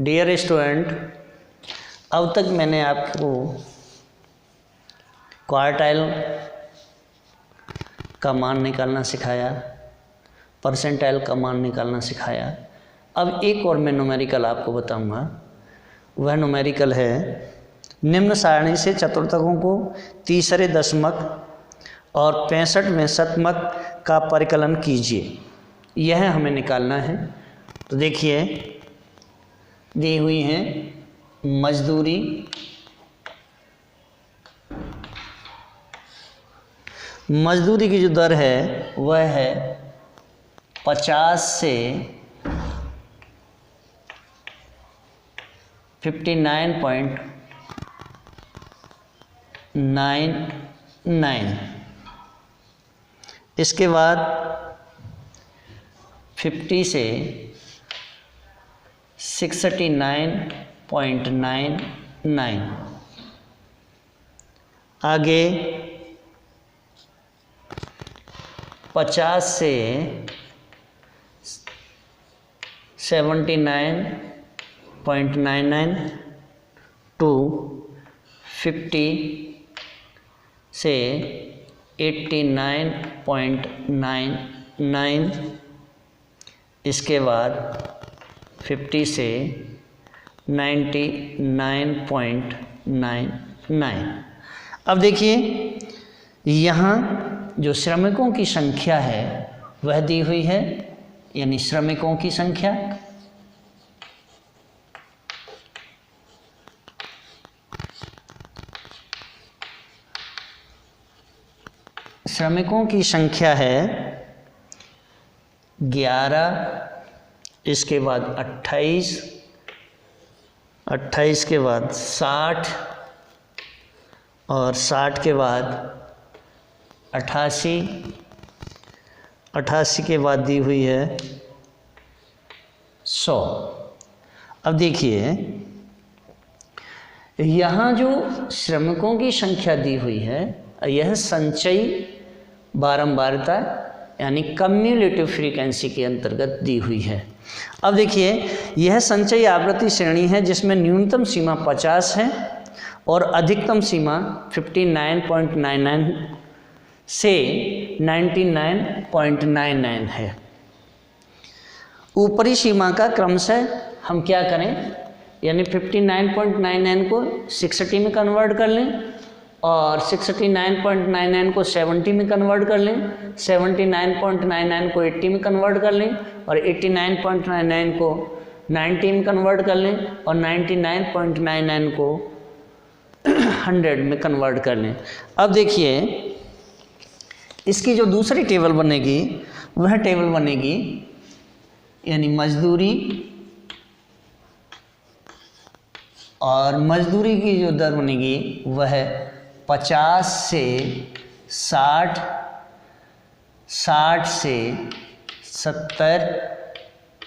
Dear student, अब तक मैंने आपको क्वार्टाइल का मान निकालना सिखाया, परसेंटाइल का मान निकालना सिखाया। अब एक और मैं न्यूमेरिकल आपको बताऊंगा। वह न्यूमेरिकल है, निम्न सारणी से चतुर्थकों को तीसरे दशमक और 65वें शतमक का परिकलन कीजिए। यह हमें निकालना है। तो देखिए, दी हुई है मजदूरी, मजदूरी की जो दर है वह है 50 से 59.99। इसके बाद 50 से 69.99। आगे 50 से 79.99 टू 50 से 89.99। इसके बाद 50 से 99.99। अब देखिए, यहाँ जो श्रमिकों की संख्या है वह दी हुई है, यानी श्रमिकों की संख्या है 11। इसके बाद 28, 28 के बाद 60 और 60 के बाद 88, 88 के बाद दी हुई है 100। अब देखिए, यहाँ जो श्रमिकों की संख्या दी हुई है यह संचयी बारंबारता यानी कम्युलेटिव फ्रीक्वेंसी के अंतर्गत दी हुई है। अब देखिए, यह संचयी आवृत्ति श्रेणी है जिसमें न्यूनतम सीमा 50 है और अधिकतम सीमा 59.99 से 99.99 है। ऊपरी सीमा का क्रमशः हम क्या करें, यानी 59.99 को 60 में कन्वर्ट कर लें और 69.99 को 70 में कन्वर्ट कर लें, 79.99 को 80 में कन्वर्ट कर लें और 89.99 को 90 में कन्वर्ट कर लें और 99.99 को 100 में कन्वर्ट कर लें। अब देखिए, इसकी जो दूसरी टेबल बनेगी वह टेबल बनेगी, यानी मजदूरी, और मजदूरी की जो दर बनेगी वह 50 से 60, 60 से 70,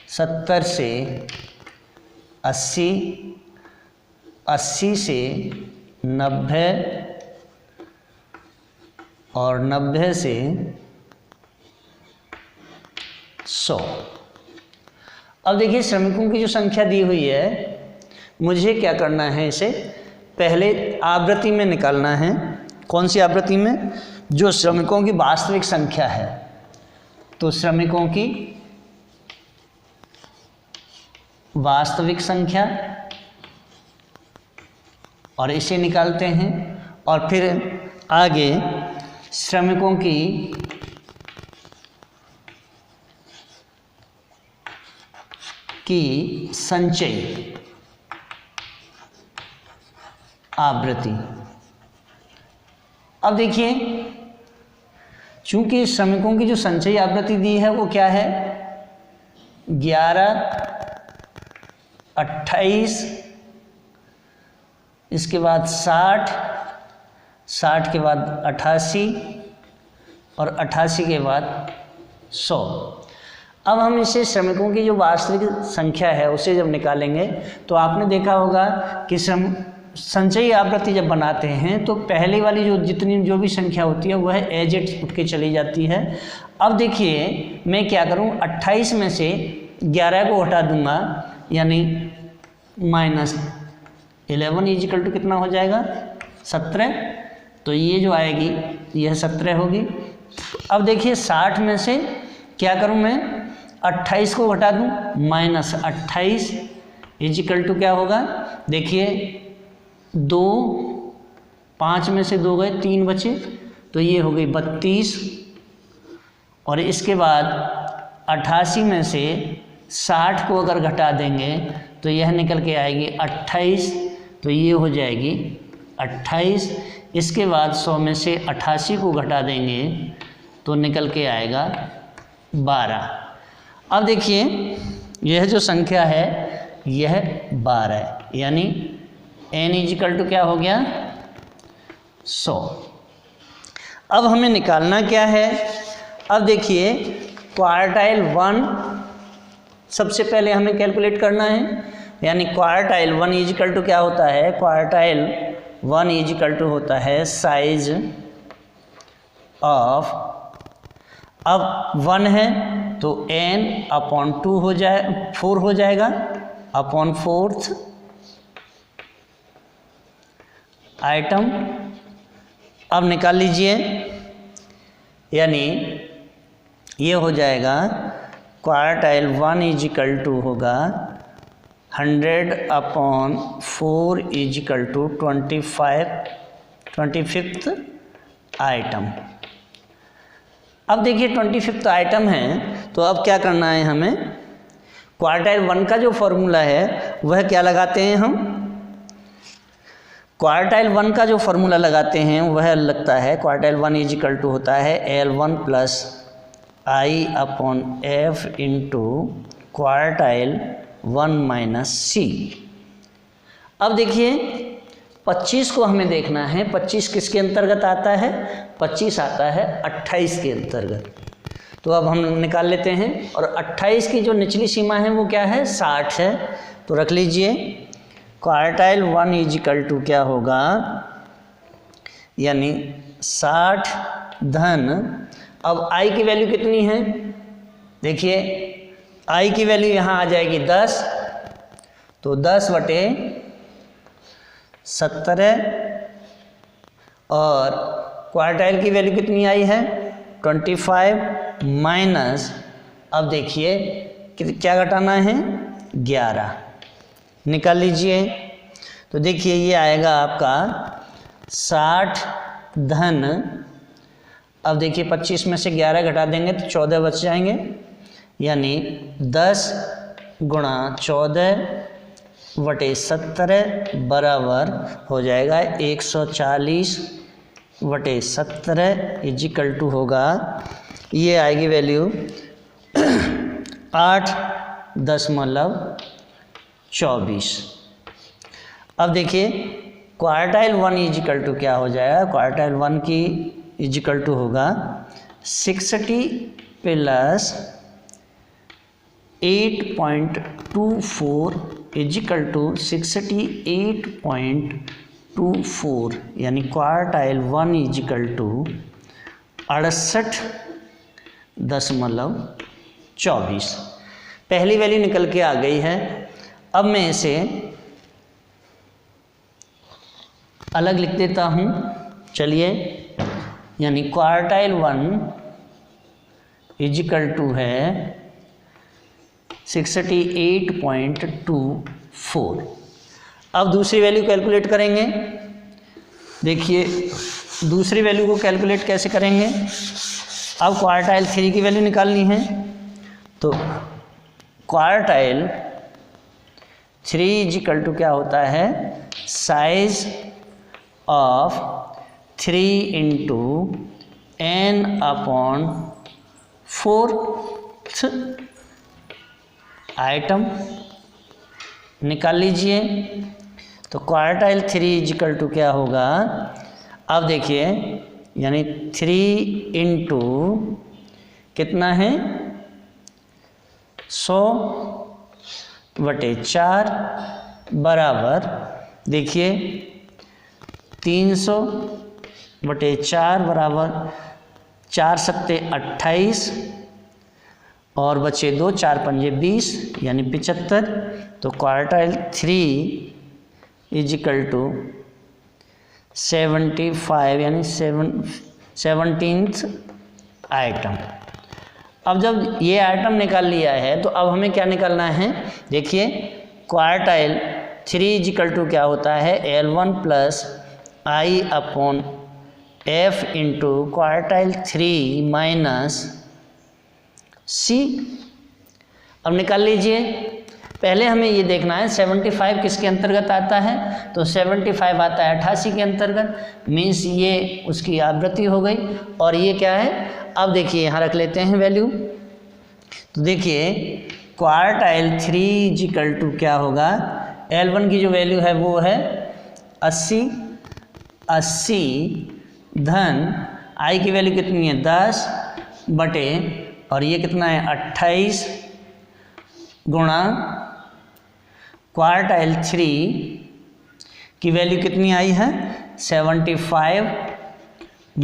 70 से 80, 80 से 90 और 90 से 100। अब देखिए, श्रमिकों की जो संख्या दी हुई है, मुझे क्या करना है, इसे पहले आवृत्ति में निकालना है। कौन सी आवृत्ति में? जो श्रमिकों की वास्तविक संख्या है। तो श्रमिकों की वास्तविक संख्या, और इसे निकालते हैं। और फिर आगे श्रमिकों की संचयी आवृत्ति। अब देखिए, चूंकि श्रमिकों की जो संचयी आवृत्ति दी है वो क्या है, 11, 28, इसके बाद 60, 60 के बाद 88 और 88 के बाद 100। अब हम इसे श्रमिकों की जो वास्तविक संख्या है उसे जब निकालेंगे तो आपने देखा होगा कि संचयी आवृत्ति जब बनाते हैं तो पहले वाली जो भी संख्या होती है वह एज इट उठ के चली जाती है। अब देखिए, मैं क्या करूं, 28 में से 11 को हटा दूंगा, यानी माइनस 11 इजिकल टू कितना हो जाएगा 17। तो ये जो आएगी यह 17 होगी। अब देखिए 60 में से क्या करूं मैं 28 को घटा दूं, माइनस 28 इजिकल टू क्या होगा, देखिए 2, 5 में से 2 गए 3 बचे, तो ये हो गई 32। और इसके बाद 88 में से 60 को अगर घटा देंगे तो यह निकल के आएगी 28, तो ये हो जाएगी 28। इसके बाद 100 में से 88 को घटा देंगे तो निकल के आएगा 12। अब देखिए यह जो संख्या है यह 12 है, यानी n इजिकल टू क्या हो गया 100। अब हमें निकालना क्या है, अब देखिए क्वार्टाइल 1 सबसे पहले हमें कैलकुलेट करना है, यानी क्वार्टाइल 1 इजिकल टू क्या होता है, क्वार्टाइल 1 इजिकल टू होता है साइज ऑफ, अब 1 है तो n अपॉन 2 हो जाए 4 हो जाएगा अपॉन 4th आइटम। अब निकाल लीजिए, यानी ये हो जाएगा क्वार्टाइल 1 इजिकल टू होगा 100 upon 4 is equal to 25th item. अब देखिए 25th आइटम है, तो अब क्या करना है हमें, क्वार्टाइल 1 का जो फॉर्मूला है वह क्या लगाते हैं हम, क्वार्टाइल 1 का जो फॉर्मूला लगाते हैं वह लगता है क्वार्टाइल 1 इजिकल टू होता है L1 plus I upon F into quartile 1 minus C. अब देखिए 25 को हमें देखना है, 25 किसके अंतर्गत आता है, 25 आता है 28 के अंतर्गत। तो अब हम निकाल लेते हैं, और 28 की जो निचली सीमा है वो क्या है 60 है, तो रख लीजिए क्वार्टाइल 1 इजिकल टू क्या होगा, यानी 60 धन, अब आई की वैल्यू कितनी है, देखिए आई की वैल्यू यहाँ आ जाएगी 10, तो 10 बटे 17, और क्वार्टाइल की वैल्यू कितनी आई है 25 माइनस, अब देखिए क्या घटाना है 11, निकाल लीजिए। तो देखिए ये आएगा आपका 60 धन, अब देखिए 25 में से 11 घटा देंगे तो 14 बच जाएंगे, यानी 10 गुणा 14 बटे 17 बराबर हो जाएगा 140 बटे 17 इजिकल टू होगा, ये आएगी वैल्यू 8.24। अब देखिए क्वार्टाइल 1 इजिकल टू क्या हो जाएगा, क्वार्टाइल 1 की इजिकल टू होगा 60 प्लस 8.24 इजिकल टू 68.24, यानी क्वार्टाइल 1 इजिकल टू 68.24। पहली वैल्यू निकल के आ गई है। अब मैं इसे अलग लिख देता हूँ, चलिए, यानी क्वार्टाइल 1 इजिकल टू है 68.24। अब दूसरी वैल्यू कैलकुलेट करेंगे, देखिए दूसरी वैल्यू को कैलकुलेट कैसे करेंगे, अब क्वार्टाइल 3 की वैल्यू निकालनी है, तो क्वार्टाइल 3 इजिकल टू क्या होता है, size of 3 into n upon 4th item, निकाल लीजिए। तो क्वार्टाइल 3 इजिकल टू क्या होगा, अब देखिए, यानी 3 इंटू कितना है 100 बटे 4 बराबर, देखिए 300 बटे 4 बराबर 4 सत्ते 28, और बचे 2, 4 पंजे 20 यानी 75। तो क्वार्टाइल 3 इजिकल टू 75 यानी 17th आइटम। अब जब ये आइटम निकाल लिया है तो अब हमें क्या निकालना है, देखिए क्वार्टाइल 3 इजिकल टू क्या होता है, L1 plus I upon F into quartile 3 minus C. अब निकाल लीजिए। पहले हमें ये देखना है 75 किसके अंतर्गत आता है, तो 75 आता है 88 के अंतर्गत, मीन्स ये उसकी आवृत्ति हो गई। और ये क्या है, अब देखिए यहाँ रख लेते हैं वैल्यू। तो देखिए क्वार्टाइल 3 इजिकल टू क्या होगा, L1 की जो वैल्यू है वो है 80 धन आई की वैल्यू कितनी है 10 बटे, और ये कितना है 28 गुणा क्वार्टाइल 3 की वैल्यू कितनी आई है 75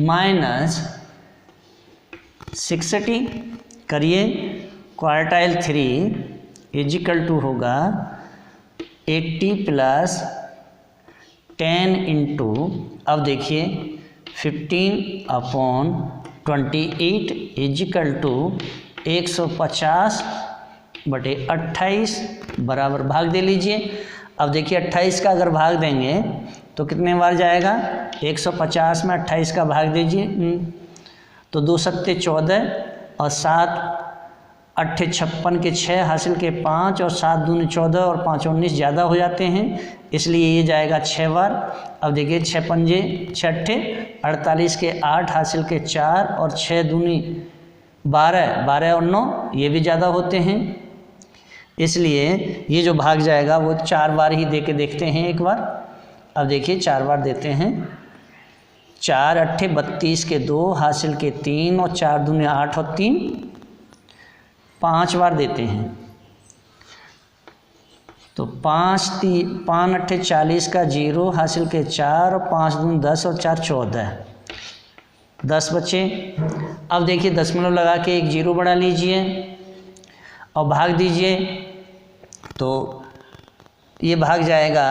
माइनस 60 करिए। क्वार्टाइल 3 इजिकल टू होगा 80 प्लस 10 इंटू, अब देखिए 15/28 इजिकल टू 150 बटे 28 बराबर भाग दे लीजिए। अब देखिए 28 का अगर भाग देंगे तो कितने बार जाएगा, 150 में 28 का भाग दीजिए तो 2 सत्ते 14 और 7 8 56 के 6 हासिल के 5 और 7 दूनी 14 और 5 19 ज़्यादा हो जाते हैं, इसलिए ये जाएगा 6 बार। अब देखिए 6 पंजे 6 अट्ठे 48 के 8 हासिल के 4 और 6 दूनी 12 12 और 9 ये भी ज़्यादा होते हैं, इसलिए ये जो भाग जाएगा वो 4 बार ही दे के देखते हैं एक बार। अब देखिए 4 बार देते हैं, 4 अट्ठे 32 के 2 हासिल के 3 और 4 दूनी 8 और 3 5 बार देते हैं। तो 5 अट्ठे 40 का 0 हासिल के 4 और 5 दूनी 10 और 4 14 10 बचे। अब देखिए दशमलव लगा के एक 0 बढ़ा लीजिए और भाग दीजिए, तो ये भाग जाएगा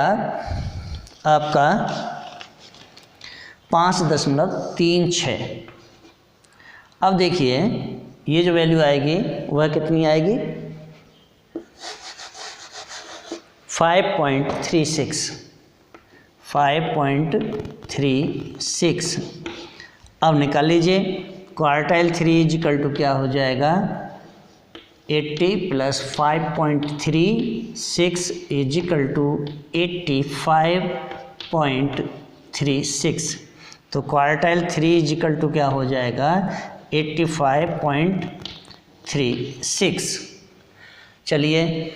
आपका 5.36। अब देखिए ये जो वैल्यू आएगी वह कितनी आएगी 5.36। अब निकाल लीजिए क्वार्टाइल 3 इजिकल टू क्या हो जाएगा 80 प्लस 5.36 इजिकल टू 85.36। तो क्वार्टाइल 3 इजिकल टू क्या हो जाएगा 85.36। चलिए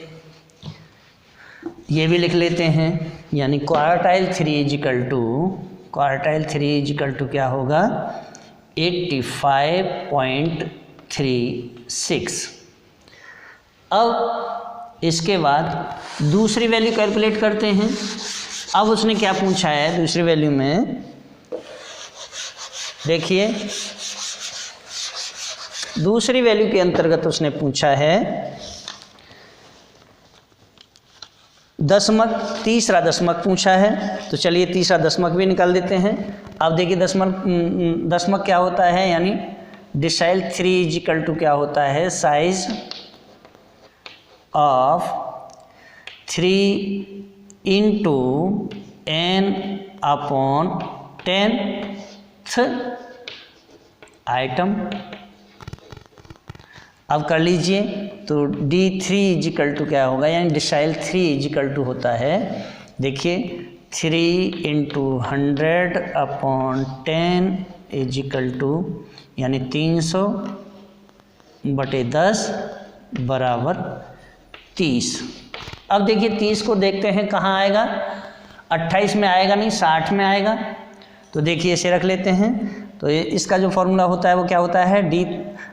ये भी लिख लेते हैं, यानी क्वार्टाइल 3 इजिकल टू क्या होगा 85.36। अब इसके बाद दूसरी वैल्यू कैलकुलेट करते हैं। अब उसने क्या पूछा है दूसरी वैल्यू में, देखिए दूसरी वैल्यू के अंतर्गत उसने पूछा है दशमक, तीसरा दशमक पूछा है। तो चलिए तीसरा दशमक भी निकाल देते हैं। अब देखिए दशमक क्या होता है, यानी डिसाइल 3 इजिकल टू क्या होता है size of 3 into n/10th item. अब कर लीजिए, तो D3 इजिकल टू क्या होगा, यानी डिसाइल 3 इजिकल टू होता है, देखिए 3 इंटू 100/10 इजिकल टू यानी 300/10 बराबर 30। अब देखिए 30 को देखते हैं कहाँ आएगा, 28 में आएगा नहीं 60 में आएगा। तो देखिए इसे रख लेते हैं। तो ये इसका जो फॉर्मूला होता है वो क्या होता है,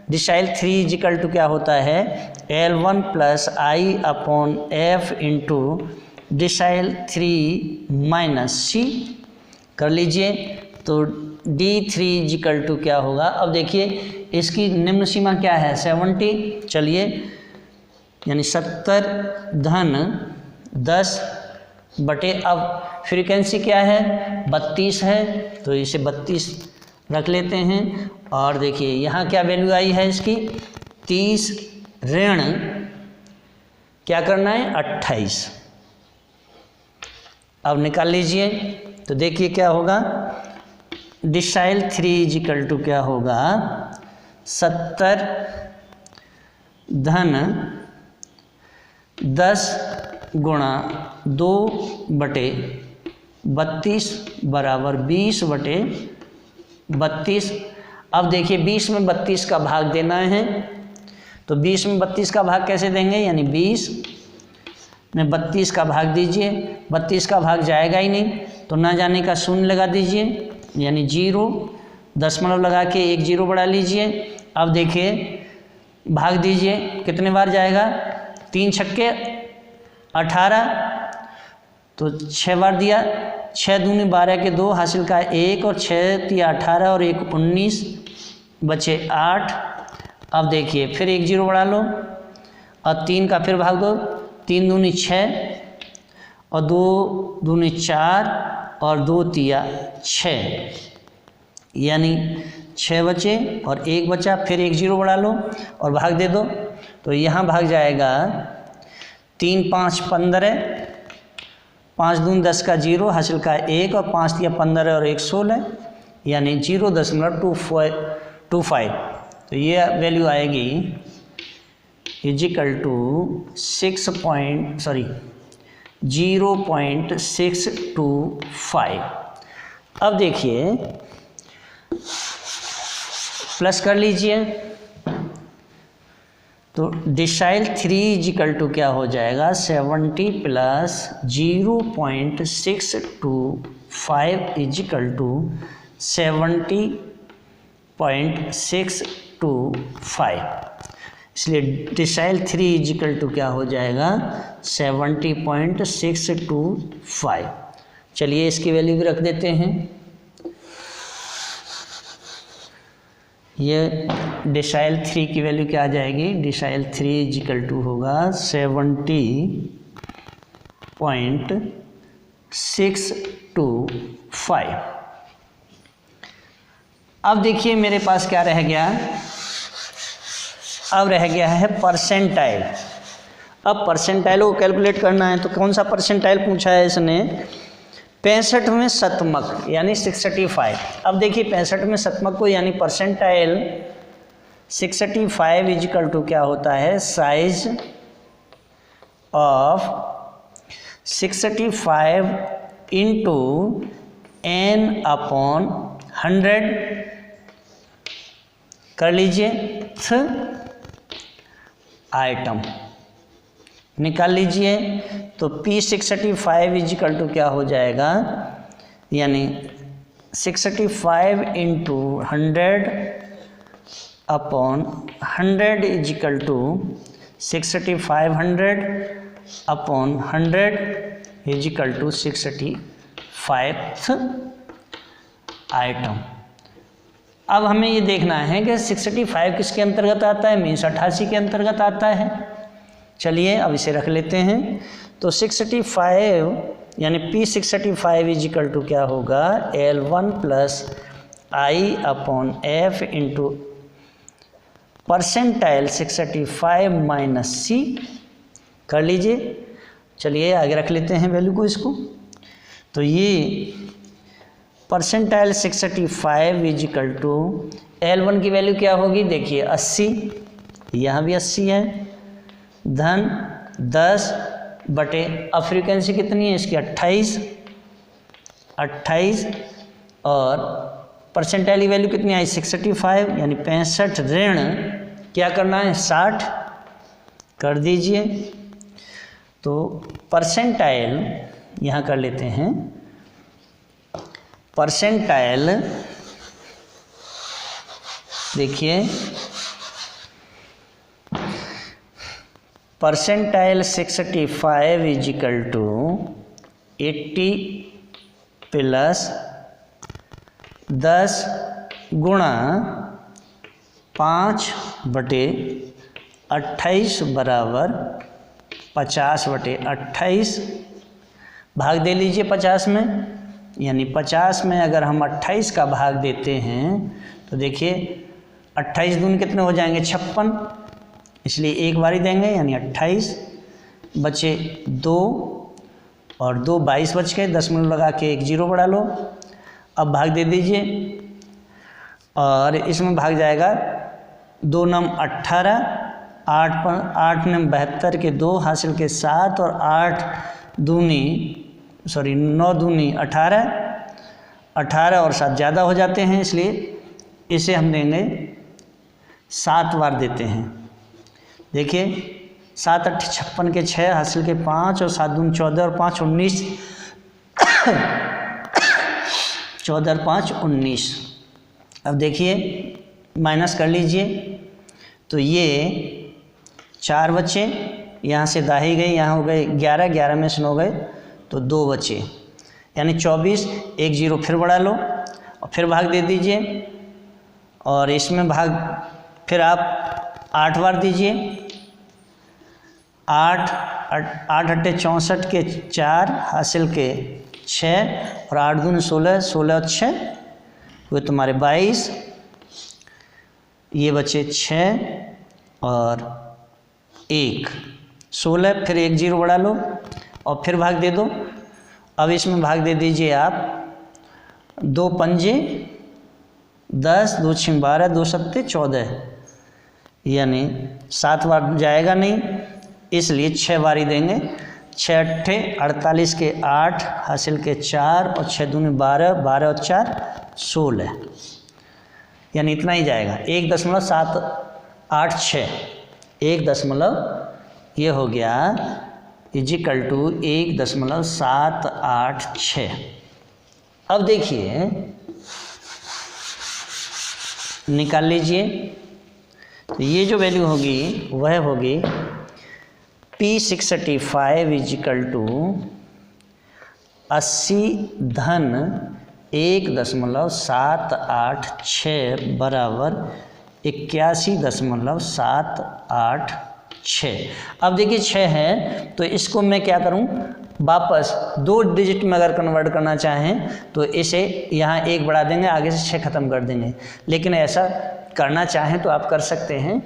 डिसाइल 3 इजिकल टू क्या होता है L1 plus I upon F into decile 3 minus C. कर लीजिए, तो D3 इजिकल टू क्या होगा। अब देखिए इसकी निम्न सीमा क्या है 70। चलिए यानी 70 धन 10 बटे, अब फ्रीक्वेंसी क्या है 32 है, तो इसे 32 रख लेते हैं। और देखिए यहाँ क्या वैल्यू आई है इसकी 30 ऋण क्या करना है 28। अब निकाल लीजिए तो देखिए क्या होगा, डिसाइल 3 इजिकल टू क्या होगा 70 धन 10 गुणा 2 बटे 32 बराबर 20 बटे 32। अब देखिए 20 में 32 का भाग देना है, तो 20 में 32 का भाग कैसे देंगे, यानी 20 में 32 का भाग दीजिए। 32 का भाग जाएगा ही नहीं, तो ना जाने का शून्य लगा दीजिए, यानी 0, दशमलव लगा के एक 0 बढ़ा लीजिए। अब देखिए भाग दीजिए, कितने बार जाएगा 3 छक्के 18, तो 6 बार दिया, 6 दूनी 12 के 2 हासिल का 1 और 6 तिया 18 और 1 19 बचे 8। अब देखिए फिर एक 0 बढ़ा लो और 3 का फिर भाग दो, 3 दूनी 6 और 2 दूनी 4 और 2 तिया 6, यानी 6 बचे और 1 बचा, फिर एक 0 बढ़ा लो और भाग दे दो, तो यहाँ भाग जाएगा 3 5 15, 5 दून 10 का 0 हासिल का 1 और 5 तिया 15 और 1 16, यानी 0.25। तो ये वैल्यू आएगी इजिकल टू 0.625। अब देखिए प्लस कर लीजिए, तो डिसाइल 3 इजिकल टू क्या हो जाएगा 70 प्लस 0.625 इजिकल टू 70.625। इसलिए डिसाइल 3 इजिकल टू क्या हो जाएगा 70.625। चलिए इसकी वैल्यू भी रख देते हैं। ये डिसाइल 3 की वैल्यू क्या आ जाएगी, डिसाइल 3 इजिकल टू होगा 70.625। अब देखिए मेरे पास क्या रह गया, अब रह गया है परसेंटाइल। अब परसेंटाइल को कैलकुलेट करना है, तो कौन सा परसेंटाइल पूछा है इसने 65वें शतमक यानी 65। अब देखिए 65वें शतमक को यानी परसेंटाइल 65 इजिकल टू क्या होता है size of 65 into n upon 100 कर लीजिए आइटम निकाल लीजिए। तो P65 इजिकल टू क्या हो जाएगा, यानी 65 into 100 upon 100 is equal to 6500 upon 100 is equal to 65th item. अब हमें ये देखना है कि 65 किसके अंतर्गत आता है, मीन्स 88 के अंतर्गत आता है। चलिए अब इसे रख लेते हैं। तो 65 यानी P65 इजिकल टू क्या होगा L1 plus I upon F into percentile 65 minus C कर लीजिए। चलिए आगे रख लेते हैं वैल्यू को इसको। तो ये परसेंटाइल 65 इजिकल टू L1 की वैल्यू क्या होगी, देखिए 80, यहाँ भी 80 है, धन 10 बटे, अब फ्रीक्वेंसी कितनी है इसकी 28 और परसेंटाइल की वैल्यू कितनी आई 65 यानी 65 ऋण क्या करना है 60 कर दीजिए। तो परसेंटाइल यहाँ कर लेते हैं, परसेंटाइल देखिए परसेंटाइल 65 इजिकल टू 80 प्लस 10 गुणा 5/28 बराबर 50/28, भाग दे लीजिए 50 में, यानी 50 में अगर हम 28 का भाग देते हैं तो देखिए 28 दूनी कितने हो जाएंगे 56, इसलिए एक बारी देंगे यानी 28, बचे 2 और 2 22 बच गए, 10 मिनट लगा के एक 0 बढ़ा लो। अब भाग दे दीजिए और इसमें भाग जाएगा 2 9 18, 8 9 72 के 2 हासिल के 7 और 9 दूनी 18, 18 और 7 ज़्यादा हो जाते हैं, इसलिए इसे हम देंगे 7 बार देते हैं। देखिए 7 8 56 के 6 हासिल के 5 और 7 दूनी 14 और 5 19, 14 और 5 19। अब देखिए माइनस कर लीजिए तो ये 4 बचे, यहाँ से दाही गई, यहाँ हो गए 11, 11 में से 9 गए तो 2 बचे, यानी 24, एक 0 फिर बढ़ा लो और फिर भाग दे दीजिए और इसमें भाग फिर आप 8 बार दीजिए। 8 8 64 के 4 हासिल के 6 और 8 दूनी 16, 16 और 6 हुए तुम्हारे 22, ये बचे 6 और 1, 16, फिर एक 0 बढ़ा लो और फिर भाग दे दो। अब इसमें भाग दे दीजिए आप 2 पंजे 10, 2 6 12, 2 7 14, यानी 7 बार जाएगा नहीं, इसलिए 6 बारी देंगे। 6 8 48 के 8 हासिल के 4 और 6 दूनी 12, 12 और 4 16, यानी इतना ही जाएगा 1.786, 1 ये हो गया इजिकल टू 1.786। अब देखिए निकाल लीजिए तो ये जो वैल्यू होगी वह होगी P65 इजिकल टू 80 धन 1.786 बराबर 81.786। अब देखिए 6 है तो इसको मैं क्या करूं, वापस 2 डिजिट में अगर कन्वर्ट करना चाहें तो इसे यहाँ 1 बढ़ा देंगे, आगे से 6 ख़त्म कर देंगे। लेकिन ऐसा करना चाहें तो आप कर सकते हैं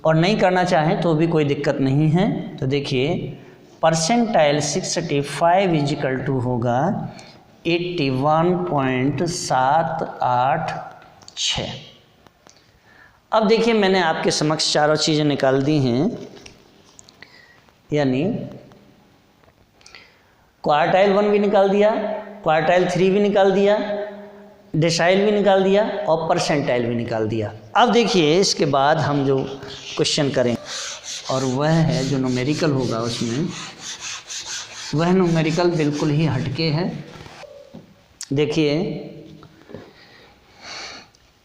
और नहीं करना चाहें तो भी कोई दिक्कत नहीं है। तो देखिए परसेंटाइल 65 इजिकल टू होगा 81.786। अब देखिए मैंने आपके समक्ष चारों चीज़ें निकाल दी हैं, यानी क्वार्टाइल 1 भी निकाल दिया, क्वार्टाइल 3 भी निकाल दिया, डेसाइल भी निकाल दिया और परसेंटाइल भी निकाल दिया। अब देखिए इसके बाद हम जो क्वेश्चन करें और वह है जो न्यूमेरिकल होगा, उसमें वह न्यूमेरिकल बिल्कुल ही हटके है। देखिए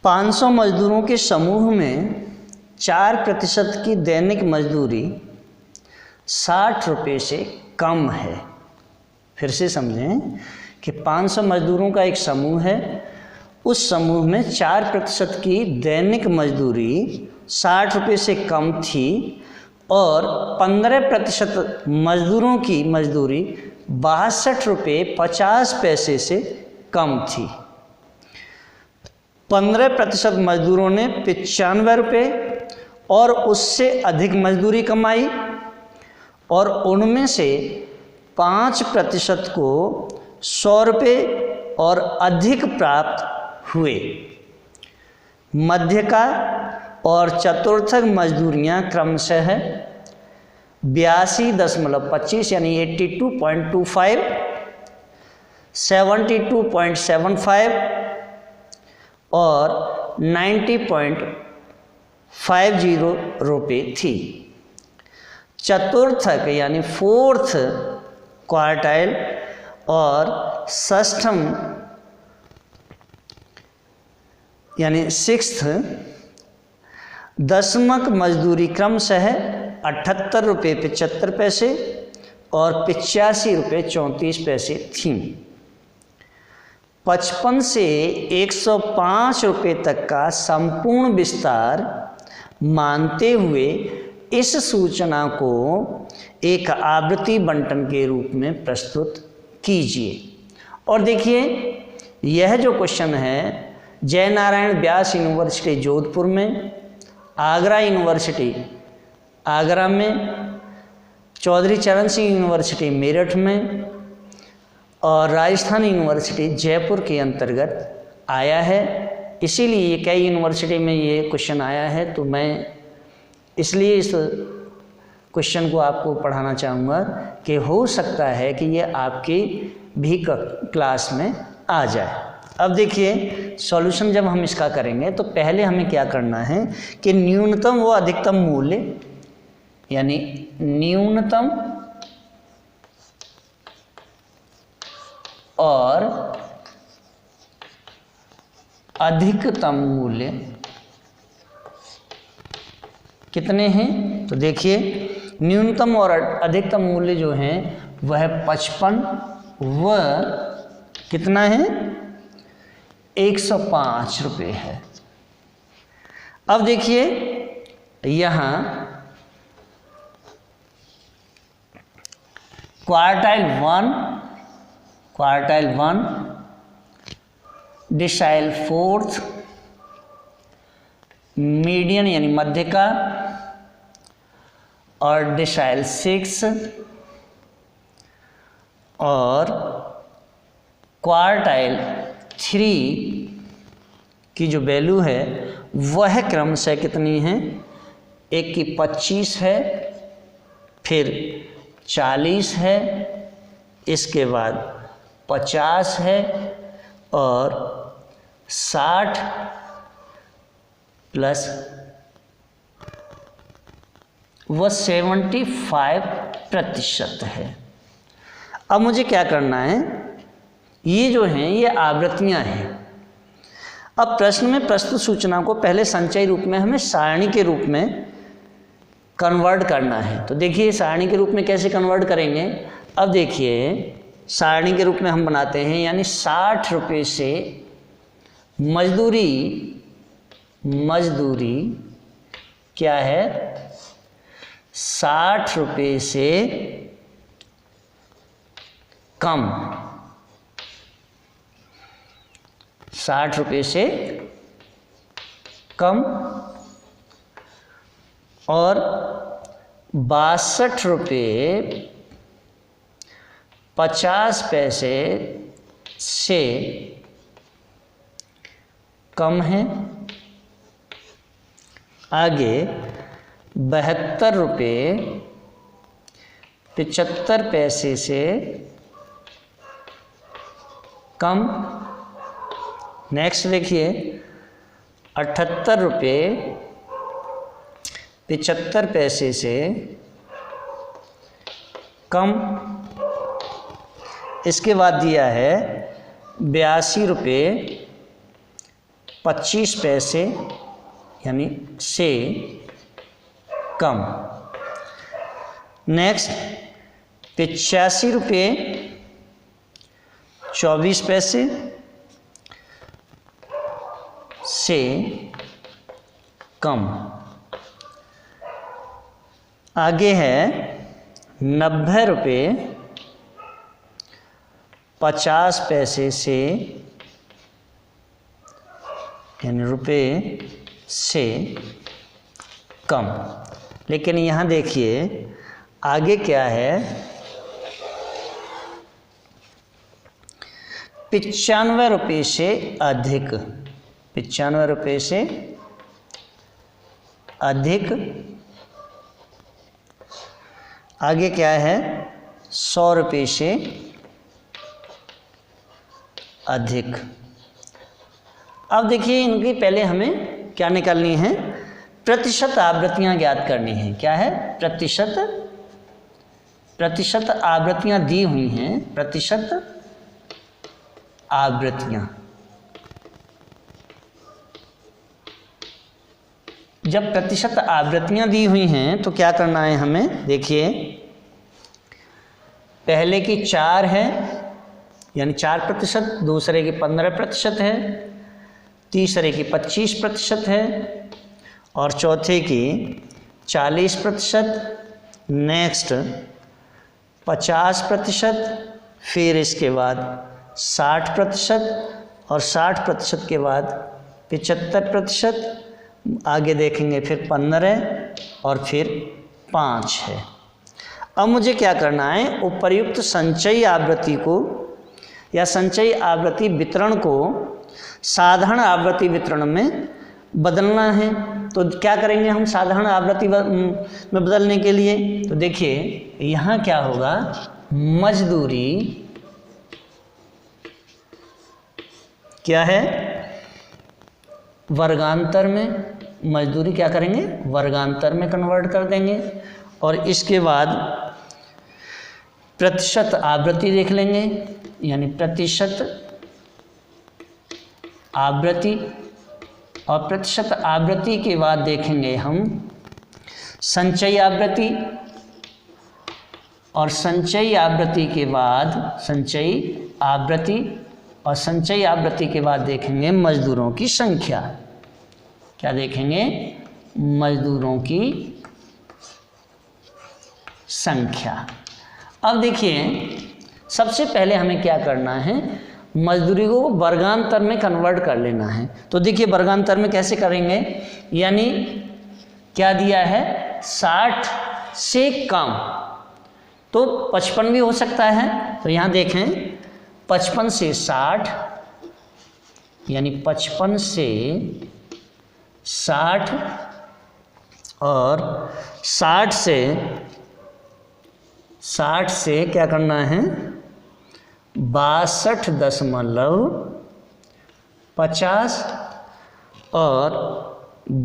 500 मजदूरों के समूह में 4% की दैनिक मजदूरी 60 रुपये से कम है। फिर से समझें कि 500 मजदूरों का एक समूह है, उस समूह में 4% की दैनिक मजदूरी 60 रुपये से कम थी और 15% मजदूरों की मजदूरी 62 रुपये 50 पैसे से कम थी। 15% मजदूरों ने 95 रुपये और उससे अधिक मजदूरी कमाई और उनमें से 5% को 100 रुपये और अधिक प्राप्त हुए। मध्यका और चतुर्थक मजदूरियां क्रमशः 82.25 यानी 82.25, 72.75 और 90.50 रुपये थी। चतुर्थक यानी 4th क्वार्टाइल और षष्ठम यानी 6th दशमक मजदूरी क्रमशः 78 रुपये 75 पैसे और 85 रुपये 34 पैसे थी। 55 से 105 रुपये तक का संपूर्ण विस्तार मानते हुए इस सूचना को एक आवृत्ति बंटन के रूप में प्रस्तुत कीजिए। और देखिए यह जो क्वेश्चन है जयनारायण व्यास यूनिवर्सिटी जोधपुर में, आगरा यूनिवर्सिटी आगरा में, चौधरी चरण सिंह यूनिवर्सिटी मेरठ में और राजस्थान यूनिवर्सिटी जयपुर के अंतर्गत आया है। इसीलिए ये कई यूनिवर्सिटी में ये क्वेश्चन आया है, तो मैं इसलिए इस क्वेश्चन को आपको पढ़ाना चाहूँगा कि हो सकता है कि ये आपकी भी क्लास में आ जाए। अब देखिए सॉल्यूशन जब हम इसका करेंगे तो पहले हमें क्या करना है कि न्यूनतम व अधिकतम मूल्य, यानी न्यूनतम और अधिकतम मूल्य कितने हैं। तो देखिए न्यूनतम और अधिकतम मूल्य जो हैं वह 55 व कितना है 105 रुपये है। अब देखिए यहाँ क्वार्टाइल 1, डिसाइल 4th, मीडियन यानी मध्य का, और डिसाइल 6 और क्वार्टाइल 3 की जो वैल्यू है वह क्रमशः कितनी है, एक की 25 है, फिर 40 है, इसके बाद 50 है और 60 प्लस वह 75% है। अब मुझे क्या करना है, ये जो हैं ये आवृत्तियाँ हैं। अब प्रश्न में प्रस्तुत सूचना को पहले संचयी रूप में हमें सारणी के रूप में कन्वर्ट करना है। तो देखिए सारणी के रूप में कैसे कन्वर्ट करेंगे। अब देखिए सारणी के रूप में हम बनाते हैं, यानी 60 रुपये से मजदूरी क्या है, 60 रुपये से कम, 60 रुपये से कम और 62 रुपये 50 पैसे से कम है। आगे 72 रुपये 75 पैसे से कम। नेक्स्ट देखिए 78 रुपये 75 पैसे से कम। इसके बाद दिया है 82 रुपये 25 पैसे यानी से कम। नेक्स्ट 85 रुपये 24 पैसे से कम। आगे है 90 रुपये 50 पैसे से यानी रुपये से कम। लेकिन यहाँ देखिए आगे क्या है, 95 रुपये से अधिक, 95 रुपये से अधिक। आगे क्या है 100 रुपये से अधिक। अब देखिए इनकी पहले हमें क्या निकालनी है, प्रतिशत आवृत्तियां ज्ञात करनी है। क्या है, प्रतिशत आवृत्तियां दी हुई हैं, प्रतिशत आवृत्तियां। जब प्रतिशत आवृत्तियां दी हुई हैं तो क्या करना है हमें, देखिए पहले की 4 है यानी 4%, दूसरे की 15% है, तीसरे की 25% है और चौथे की 40%, नेक्स्ट 50%, फिर इसके बाद 60% और 60% के बाद 75%, आगे देखेंगे फिर 15 और फिर 5 है। अब मुझे क्या करना है, उपर्युक्त संचयी आवृत्ति को या संचयी आवृत्ति वितरण को साधारण आवृत्ति वितरण में बदलना है। तो क्या करेंगे हम साधारण आवृत्ति में बदलने के लिए? तो देखिए यहाँ क्या होगा, मजदूरी क्या है, वर्गांतर में, मजदूरी क्या करेंगे, वर्गांतर में कन्वर्ट कर देंगे। और इसके बाद प्रतिशत आवृत्ति देख लेंगे, यानी प्रतिशत आवृत्ति, और प्रतिशत आवृत्ति के बाद देखेंगे हम संचयी आवृत्ति, और संचयी आवृत्ति के बाद संचयी आवृत्ति, और संचयी आवृत्ति के बाद देखेंगे मजदूरों की संख्या। क्या देखेंगे, मजदूरों की संख्या। अब देखिए सबसे पहले हमें क्या करना है, मजदूरी को वर्गांतर में कन्वर्ट कर लेना है। तो देखिए वर्गांतर में कैसे करेंगे, यानी क्या दिया है, 60 से कम, तो 55 भी हो सकता है। तो यहाँ देखें 55 से 60, यानी 55 से 60 और 60 से क्या करना है, 62.50 और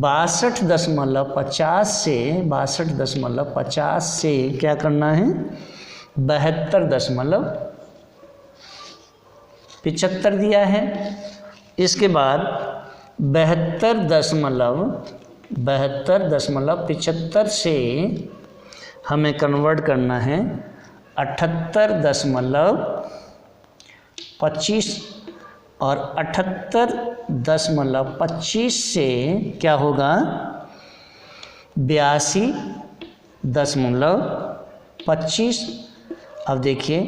62.50 से 62.50 से क्या करना है, 72.75 दिया है। इसके बाद 72.75 से हमें कन्वर्ट करना है 78.25 और 78.25 से क्या होगा, 82.25। अब देखिए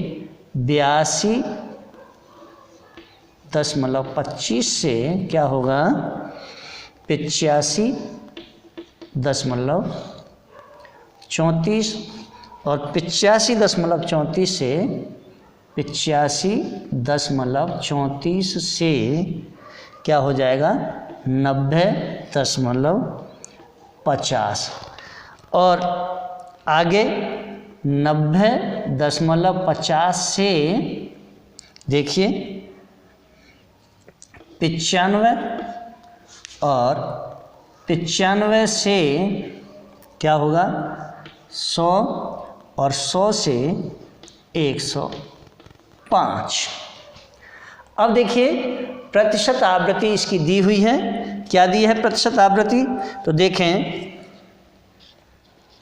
82.25 से क्या होगा, 85.34 और 85.34 से 85.34 से क्या हो जाएगा, 90.50 और आगे 90.50 से देखिए 95 और 95 से क्या होगा, 100 और 100 से 105। अब देखिए प्रतिशत आवृत्ति इसकी दी हुई है। क्या दी है प्रतिशत आवृत्ति, तो देखें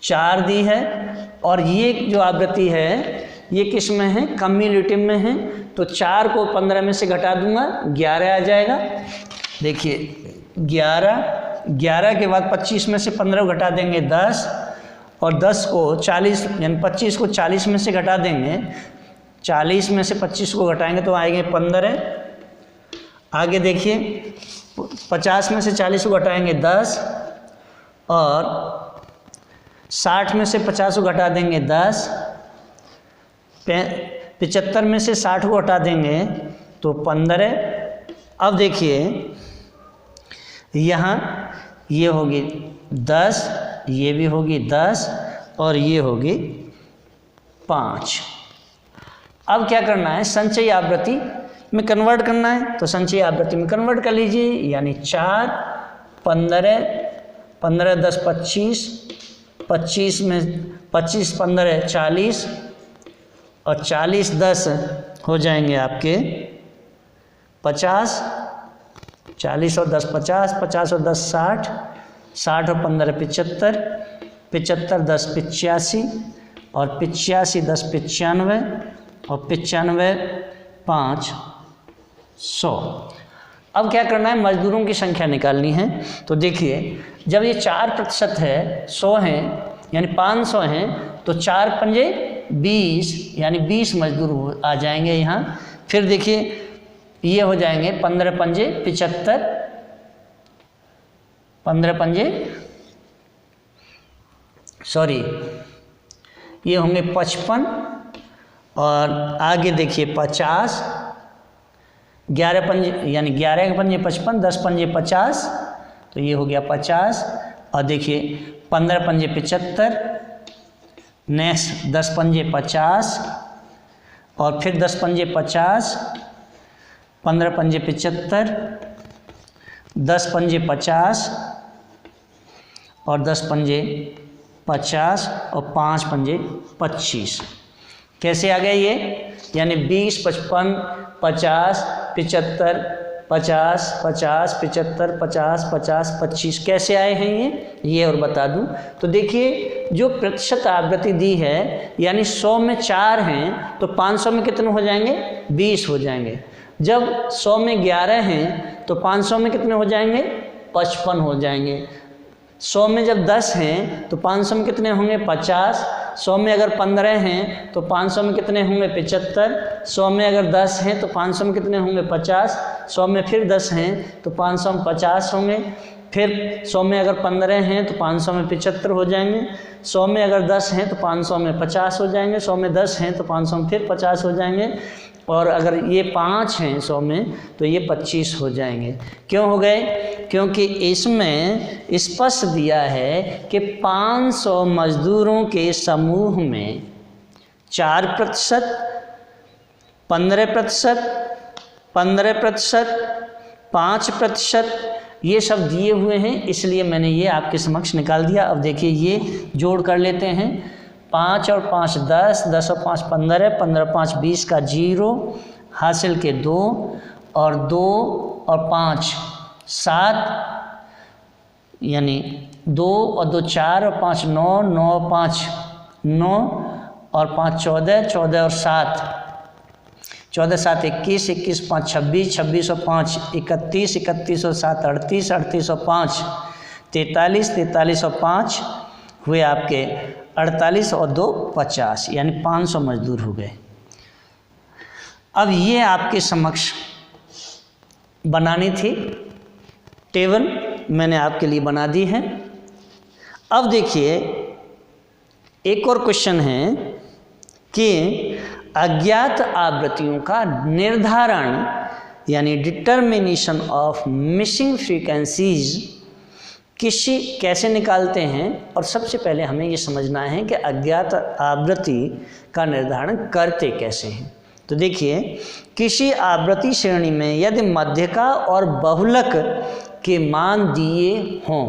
4 दी है और ये जो आवृत्ति है ये किस में है, कम्युलेटिव में है। तो 4 को 15 में से घटा दूंगा, 11 आ जाएगा। देखिए 11 के बाद 25 में से 15 को घटा देंगे 10 और 10 को 40 यानी 25 को 40 में से घटा देंगे, 40 में से 25 को घटाएंगे तो आएंगे 15। आगे देखिए 50 में से 40 को घटाएंगे 10 और 60 में से 50 को घटा देंगे 10, 75 में से 60 को हटा देंगे तो 15। अब देखिए यहाँ ये होगी 10, ये भी होगी 10 और ये होगी 5। अब क्या करना है, संचयी आवृत्ति में कन्वर्ट करना है। तो संचयी आवृत्ति में कन्वर्ट कर लीजिए, यानी 4, 15, 15, 10, 25, 25 में 25, 15, 40 और 40, 10 हो जाएंगे आपके 50, 40 और 10 50, 50 और 10 60, 60 और 15 75, 75, 10 85 और 85, 10 95 और 95, 500। अब क्या करना है, मजदूरों की संख्या निकालनी है। तो देखिए जब ये 4% है, 100 हैं यानी 500 हैं, तो 4 पंजे 20 यानी 20 मजदूर आ जाएंगे यहाँ। फिर देखिए ये हो जाएंगे 15 पंजे 75, 15 पंजे सॉरी ये होंगे 55, और आगे देखिए 50, 11 पंजे यानी 11 पंजे 55, 10 पंजे 50, तो ये हो गया 50। और देखिए 15 पंजे 75, नेक्स्ट 10 पंजे 50, और फिर 10 पंजे 50, 15 पंजे 75, 10 पंजे 50, और 10 पंजे 50, और 5 पंजे 25। कैसे आ गया ये, यानी 20, 55, 50, 75, 50, 50, 75, 50, 50, 25 कैसे आए हैं ये और बता दूं। तो देखिए जो प्रतिशत आवृत्ति दी है, यानी 100 में 4 हैं तो 500 में कितने हो जाएंगे, 20 हो जाएंगे। जब 100 में 11 हैं तो 500 में कितने हो जाएंगे, 55 हो जाएंगे। 100 में जब 10 हैं तो 500 में कितने होंगे, 50। 100 में अगर 15 हैं तो 500 में कितने होंगे, 75। 100 में अगर 10 हैं तो 500 में कितने होंगे, 50। 100 में फिर 10 हैं तो 500 में 50 होंगे। फिर 100 में अगर 15 हैं तो 500 में 75 हो जाएंगे। 100 में अगर 10 हैं तो 500 में 50 हो जाएंगे। 100 में 10 हैं तो 500 में फिर 50 हो जाएंगे। और अगर ये 5 हैं 100 में तो ये 25 हो जाएंगे। क्यों हो गए, क्योंकि इसमें स्पष्ट दिया है कि 500 मजदूरों के समूह में 4%, 15%, 15%, 5% ये सब दिए हुए हैं, इसलिए मैंने ये आपके समक्ष निकाल दिया। अब देखिए ये जोड़ कर लेते हैं। 5 और 5 10, 10 और 5 15, 15 और 5 20 का 0 हासिल के 2, और 2 और 5 7 यानी 2 और 2 4 और 5 9, 9 और 5 9, और 5 14, 14 और 7 14 7 21, 21 5 26, 26 और 5 31, 31 और 7 38, 38 और 5 43, 43 और 5 हुए आपके 48, और 2 50, यानी 500 मजदूर हो गए। अब ये आपके समक्ष बनानी थी टेबल, मैंने आपके लिए बना दी है। अब देखिए एक और क्वेश्चन है कि अज्ञात आवृत्तियों का निर्धारण यानी डिटर्मिनेशन ऑफ मिसिंग फ्रीक्वेंसीज कैसे निकालते हैं। और सबसे पहले हमें ये समझना है कि अज्ञात आवृत्ति का निर्धारण करते कैसे हैं। तो देखिए किसी आवृत्ति श्रेणी में यदि मध्यका और बहुलक के मान दिए हों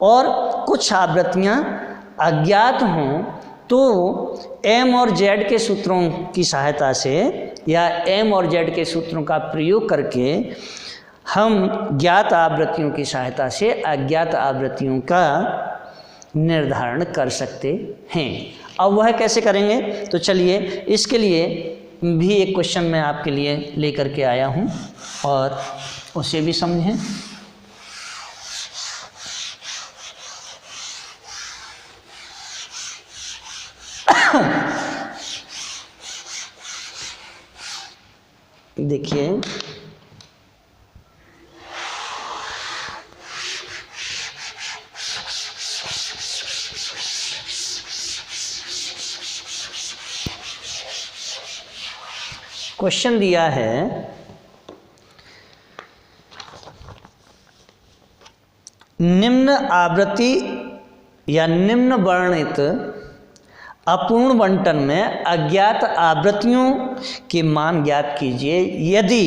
और कुछ आवृत्तियां अज्ञात हों, तो m और z के सूत्रों की सहायता से या m और z के सूत्रों का प्रयोग करके हम ज्ञात आवृत्तियों की सहायता से अज्ञात आवृत्तियों का निर्धारण कर सकते हैं। अब वह कैसे करेंगे, तो चलिए इसके लिए भी एक क्वेश्चन मैं आपके लिए लेकर के आया हूं और उसे भी समझें। देखिए क्वेश्चन दिया है निम्न आवृत्ति या निम्न वर्णित अपूर्ण बंटन में अज्ञात आवृत्तियों के मान ज्ञात कीजिए यदि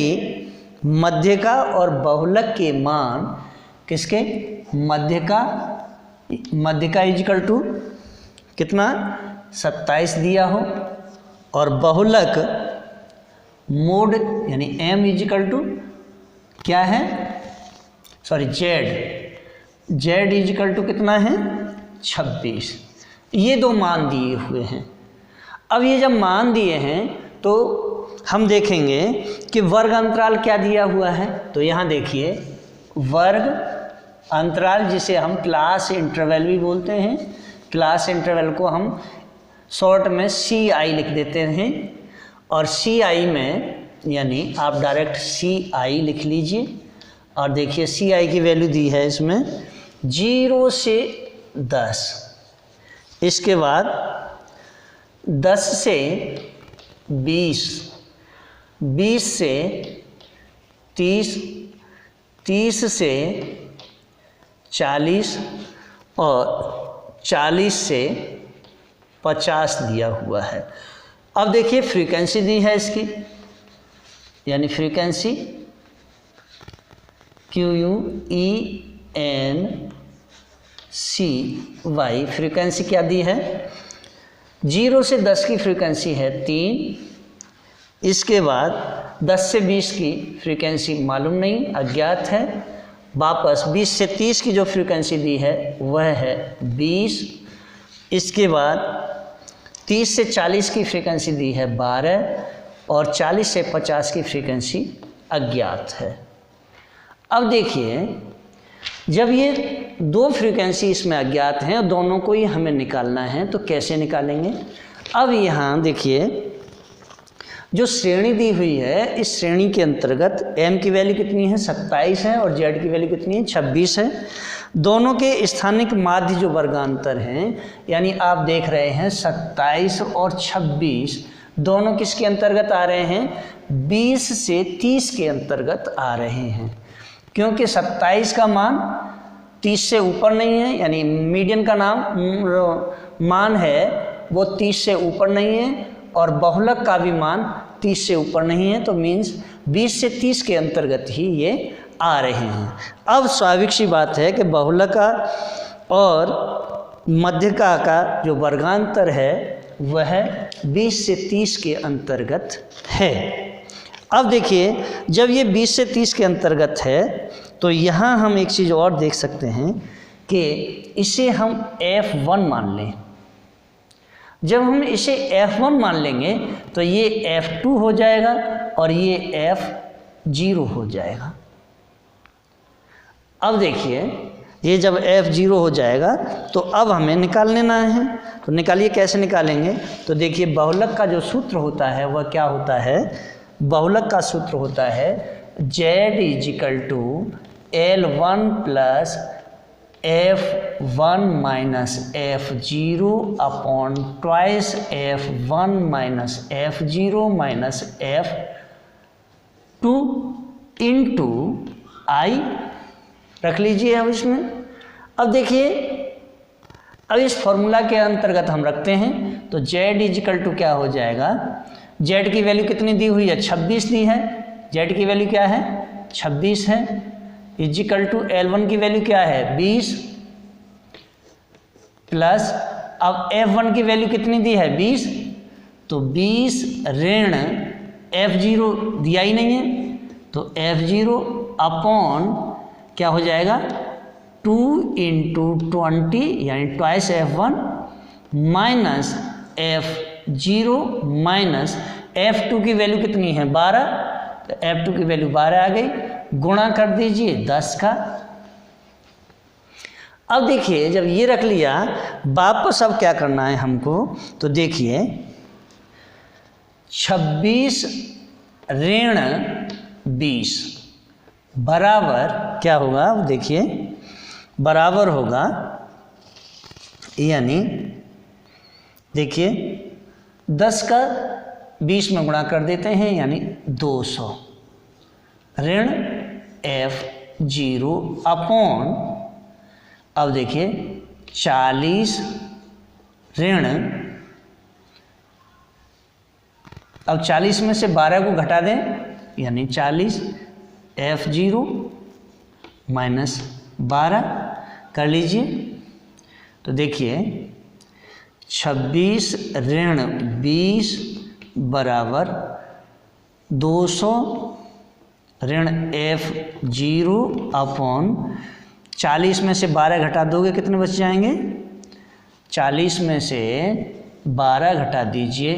मध्यका और बहुलक के मान किसके, मध्यका इजिकल टू कितना 27 दिया हो और बहुलक मोड यानी m इजिकल टू क्या है, सॉरी z इजिकल टू कितना है 26। ये दो मान दिए हुए हैं। अब ये जब मान दिए हैं तो हम देखेंगे कि वर्ग अंतराल क्या दिया हुआ है। तो यहाँ देखिए वर्ग अंतराल, जिसे हम क्लास इंटरवल भी बोलते हैं, क्लास इंटरवल को हम शॉर्ट में CI लिख देते हैं। और CI में यानी आप डायरेक्ट CI लिख लीजिए। और देखिए CI की वैल्यू दी है इसमें 0 से 10, इसके बाद 10 से 20, 20 से 30, 30 से 40 और 40 से 50 दिया हुआ है। अब देखिए फ्रीक्वेंसी दी है इसकी, यानी फ्रीक्वेंसी QUENCY, फ्रीक्वेंसी क्या दी है, 0 से 10 की फ्रीक्वेंसी है 3, इसके बाद 10 से 20 की फ्रीक्वेंसी मालूम नहीं, अज्ञात है। वापस 20 से 30 की जो फ्रीक्वेंसी दी है वह है 20, इसके बाद 30 से 40 की फ्रीक्वेंसी दी है 12 और 40 से 50 की फ्रीक्वेंसी अज्ञात है। अब देखिए जब ये दो फ्रीक्वेंसी इसमें अज्ञात हैं और दोनों को ही हमें निकालना है तो कैसे निकालेंगे। अब यहाँ देखिए जो श्रेणी दी हुई है, इस श्रेणी के अंतर्गत m की वैल्यू कितनी है 27 है और z की वैल्यू कितनी है 26 है। दोनों के स्थानिक माध्य जो वर्गांतर हैं, यानी आप देख रहे हैं 27 और 26 दोनों किसके अंतर्गत आ रहे हैं, 20 से 30 के अंतर्गत आ रहे हैं। क्योंकि 27 का मान 30 से ऊपर नहीं है, यानी मीडियन का मान है वो 30 से ऊपर नहीं है और बहुलक का भी मान 30 से ऊपर नहीं है, तो मीन्स 20 से 30 के अंतर्गत ही ये आ रहे हैं। अब स्वाभाविक सी बात है कि बहुलक का और मध्यका का जो वर्गांतर है वह 20 से 30 के अंतर्गत है। अब देखिए जब ये 20 से 30 के अंतर्गत है तो यहाँ हम एक चीज़ और देख सकते हैं कि इसे हम F1 मान लें। जब हम इसे F1 मान लेंगे तो ये F2 हो जाएगा और ये F0 हो जाएगा। अब देखिए ये जब F0 हो जाएगा तो अब हमें निकाल लेना है। तो निकालिए, कैसे निकालेंगे। तो देखिए बहुलक का जो सूत्र होता है वह क्या होता है, बहुलक का सूत्र होता है Z = L1 + F1 - F0 upon twice F1 - F0 - F2 into I रख लीजिए। अब इसमें अब देखिए अब इस फॉर्मूला के अंतर्गत हम रखते हैं तो Z = क्या हो जाएगा, Z की वैल्यू कितनी दी हुई है 26 दी है, Z की वैल्यू क्या है 26 है, = L1 की वैल्यू क्या है 20 प्लस अब F1 की वैल्यू कितनी दी है 20, तो 20 ऋण F0 दिया ही नहीं है तो F0 अपॉन क्या हो जाएगा 2 × 20 यानी twice F1 minus F0 minus F2 की वैल्यू कितनी है 12, तो F2 की वैल्यू 12 आ गई, गुणा कर दीजिए 10 का। अब देखिए जब ये रख लिया, वापस अब क्या करना है हमको, तो देखिए 26 ऋण 20 बराबर क्या होगा, देखिए बराबर होगा, यानी देखिए 10 का 20 में गुणा कर देते हैं यानी 200 ऋण F0 अपॉन अब देखिए 40 ऋण, अब 40 में से 12 को घटा दें यानी 40 F0 माइनस 12 कर लीजिए। तो देखिए 26 ऋण 20 बराबर 200 ऋण F0 अपॉन 40 में से 12 घटा दोगे कितने बच जाएंगे, 40 में से 12 घटा दीजिए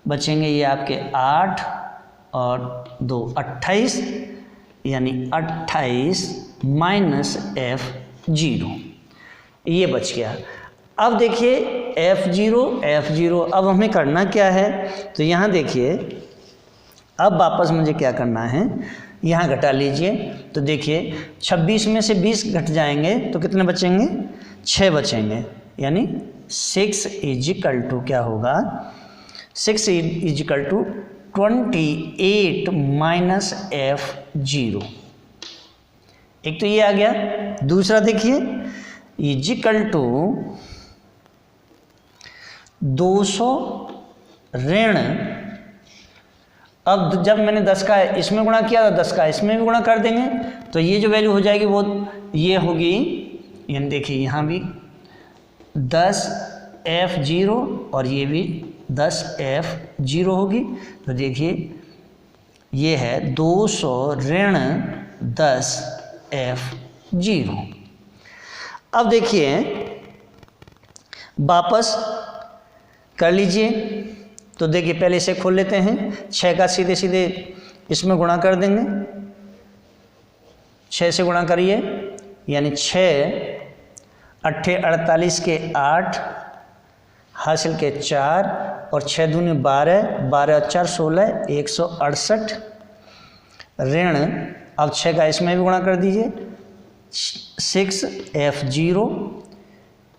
बचेंगे ये आपके 8 और 2 28, यानी 28 माइनस F0, ये बच गया। अब देखिए F0 अब हमें करना क्या है, तो यहाँ देखिए अब वापस मुझे क्या करना है, यहाँ घटा लीजिए। तो देखिए 26 में से 20 घट जाएंगे तो कितने बचेंगे, 6 बचेंगे, यानी 6 इजिकल टू क्या होगा, 6 इजिकल टू 28 माइनस F0। एक तो ये आ गया। दूसरा देखिए इजिकल टू 200 ऋण, अब जब मैंने 10 का इसमें गुणा किया तो 10 का इसमें भी गुणा कर देंगे, तो ये जो वैल्यू हो जाएगी वो ये होगी, यानी देखिए यहाँ भी 10 F0 और ये भी 10 F0 होगी। तो देखिए ये है 200 ऋण 10 F0। अब देखिए वापस कर लीजिए। तो देखिए पहले इसे खोल लेते हैं, 6 का सीधे सीधे इसमें गुणा कर देंगे, 6 से गुणा करिए, यानी 6 अट्ठे 48 के 8 हासिल के 4 और 6 दूनी 12, 12 और 4 16, 168 ऋण, अब 6 का इसमें भी गुणा कर दीजिए, 6 F0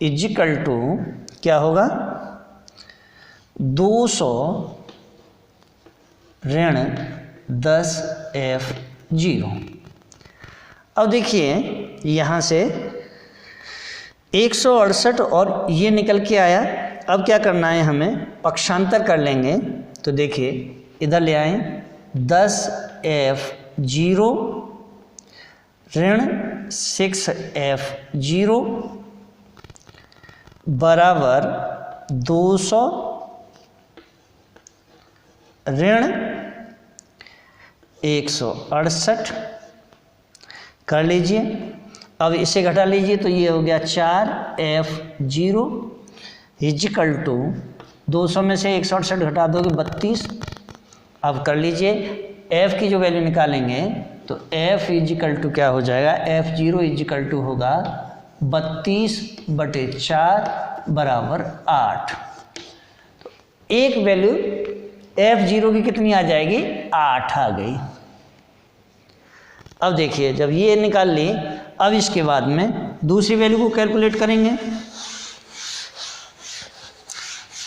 इजिकल टू क्या होगा, 200 ऋण 10 F0। अब देखिए यहाँ से 168 और ये निकल के आया। अब क्या करना है, हमें पक्षांतर कर लेंगे। तो देखिए इधर ले आए, 10 F0 ऋण 6 F0 बराबर 200 ऋण 168 कर लीजिए। अब इसे घटा लीजिए तो ये हो गया 4 F0 इजिकल टू 200 में से 168 घटा दोगे 32। अब कर लीजिए F की जो वैल्यू निकालेंगे तो F इजिकल टू क्या हो जाएगा, F0 इजिकल टू होगा 32/4 बराबर 8। तो एक वैल्यू F0 की कितनी आ जाएगी, 8 आ गई। अब देखिए जब ये निकाल ली, अब इसके बाद में दूसरी वैल्यू को कैलकुलेट करेंगे।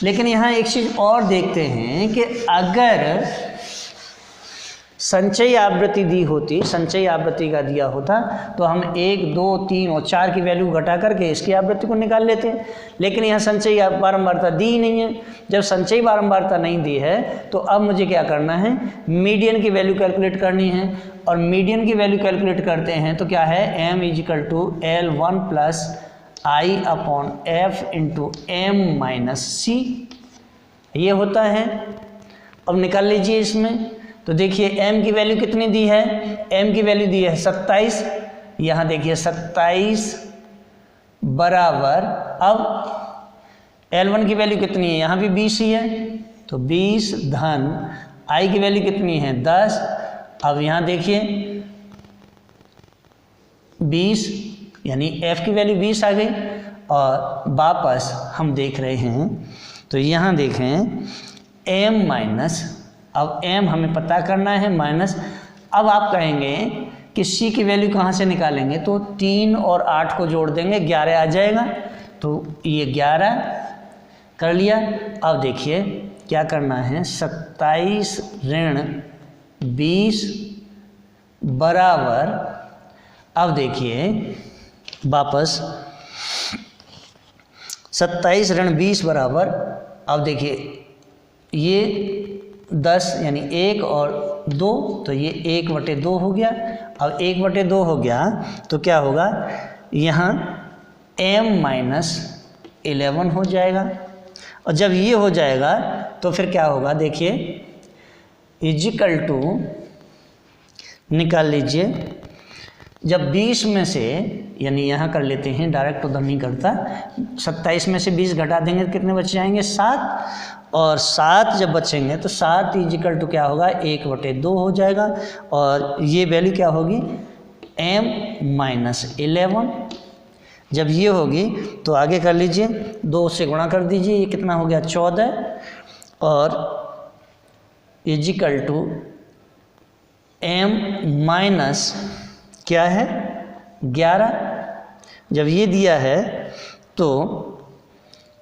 लेकिन यहाँ एक चीज़ और देखते हैं कि अगर संचयी आवृत्ति दी होती, संचयी आवृत्ति का दिया होता तो हम 1, 2, 3 और 4 की वैल्यू घटा करके इसकी आवृत्ति को निकाल लेते हैं। लेकिन यहाँ संचयी बारंबारता दी ही नहीं है। जब संचयी बारंबारता नहीं दी है तो अब मुझे क्या करना है, मीडियन की वैल्यू कैलकुलेट करनी है। और मीडियन की वैल्यू कैलकुलेट करते हैं तो क्या है, m is equal to L1 plus I upon F into M minus C ये होता है। अब निकाल लीजिए इसमें। तो देखिए m की वैल्यू कितनी दी है, m की वैल्यू दी है 27। यहाँ देखिए 27 बराबर, अब L1 की वैल्यू कितनी है, यहाँ भी 20 ही है, तो 20 धन I की वैल्यू कितनी है 10। अब यहाँ देखिए 20 यानी F की वैल्यू 20 आ गई। और वापस हम देख रहे हैं तो यहाँ देखें m माइनस, अब m हमें पता करना है माइनस। अब आप कहेंगे कि c की वैल्यू कहाँ से निकालेंगे, तो 3 और 8 को जोड़ देंगे 11 आ जाएगा। तो ये 11 कर लिया। अब देखिए क्या करना है, 27 ऋण 20 बराबर, अब देखिए वापस 27 ऋण 20 बराबर, अब देखिए ये 10 यानी 1 और 2, तो ये 1/2 हो गया। अब 1/2 हो गया तो क्या होगा, यहाँ m माइनस 11 हो जाएगा। और जब ये हो जाएगा तो फिर क्या होगा, देखिए इजिकल टू निकाल लीजिए। जब 20 में से, यानी यहाँ कर लेते हैं, डायरेक्ट उधर नहीं करता, 27 में से 20 घटा देंगे तो कितने बच जाएंगे, 7। और 7 जब बचेंगे तो 7 इजिकल टू क्या होगा 1/2 हो जाएगा और ये वैल्यू क्या होगी m-11। जब ये होगी तो आगे कर लीजिए 2 से गुणा कर दीजिए, ये कितना हो गया 14 और इजिकल टू m- क्या है 11। जब ये दिया है तो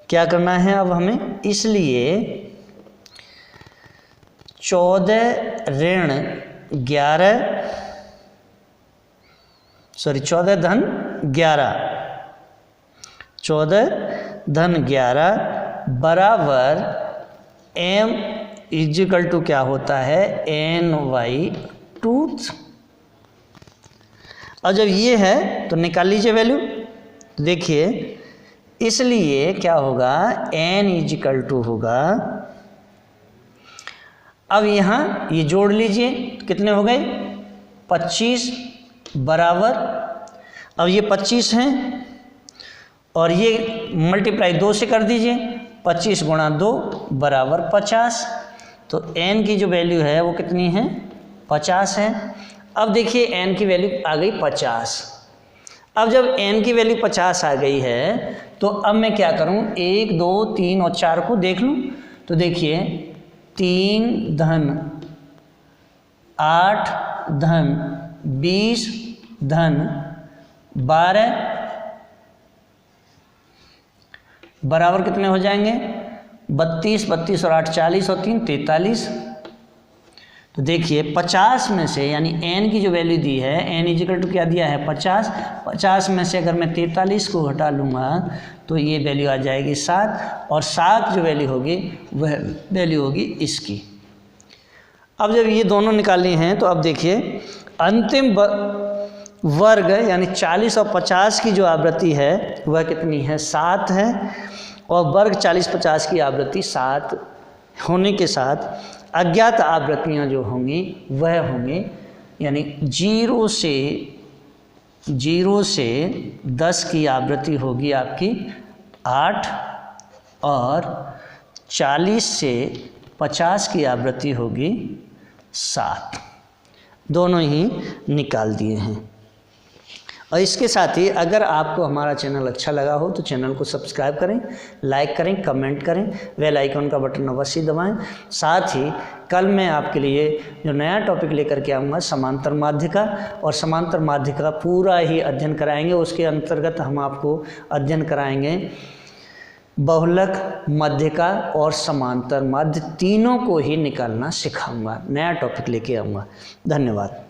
क्या करना है अब हमें, इसलिए 14 ऋण 11 सॉरी 14 धन 11 14 धन 11 बराबर m इजिकल टू क्या होता है n/2। और जब ये है तो निकाल लीजिए वैल्यू, देखिए इसलिए क्या होगा n इजिकल टू होगा, अब यहाँ ये जोड़ लीजिए कितने हो गए 25 बराबर, अब ये 25 हैं और ये मल्टीप्लाई 2 से कर दीजिए, 25 गुणा 2 बराबर 50। तो n की जो वैल्यू है वो कितनी है 50 है। अब देखिए n की वैल्यू आ गई 50। अब जब n की वैल्यू 50 आ गई है तो अब मैं क्या करूं 1 2 3 और 4 को देख लूं। तो देखिए 3 धन 8 धन 20 धन 12 बराबर कितने हो जाएंगे 32, 32 और 8 40 और 3 43। तो देखिए 50 में से यानी n की जो वैल्यू दी है n इजिकल टू क्या दिया है 50, 50 में से अगर मैं 43 को हटा लूँगा तो ये वैल्यू आ जाएगी 7 और 7 जो वैल्यू होगी वह वैल्यू होगी इसकी। अब जब ये दोनों निकाले हैं तो अब देखिए अंतिम वर्ग यानी 40 और 50 की जो आवृत्ति है वह कितनी है 7 है और वर्ग 40-50 की आवृत्ति 7 होने के साथ अज्ञात आवृत्तियाँ जो होंगी वह होंगी यानी 0 से 10 की आवृत्ति होगी आपकी 8 और 40 से 50 की आवृत्ति होगी 7। दोनों ही निकाल दिए हैं। और इसके साथ ही अगर आपको हमारा चैनल अच्छा लगा हो तो चैनल को सब्सक्राइब करें, लाइक करें, कमेंट करें, बेल आइकन का बटन अवश्य दबाएं। साथ ही कल मैं आपके लिए जो नया टॉपिक लेकर के आऊँगा समांतर माध्यिका, और समांतर माध्यिका पूरा ही अध्ययन कराएंगे। उसके अंतर्गत हम आपको अध्ययन कराएंगे बहुलक, मध्यिका और समांतर माध्य, तीनों को ही निकालना सिखाऊंगा। नया टॉपिक लेके आऊँगा। धन्यवाद।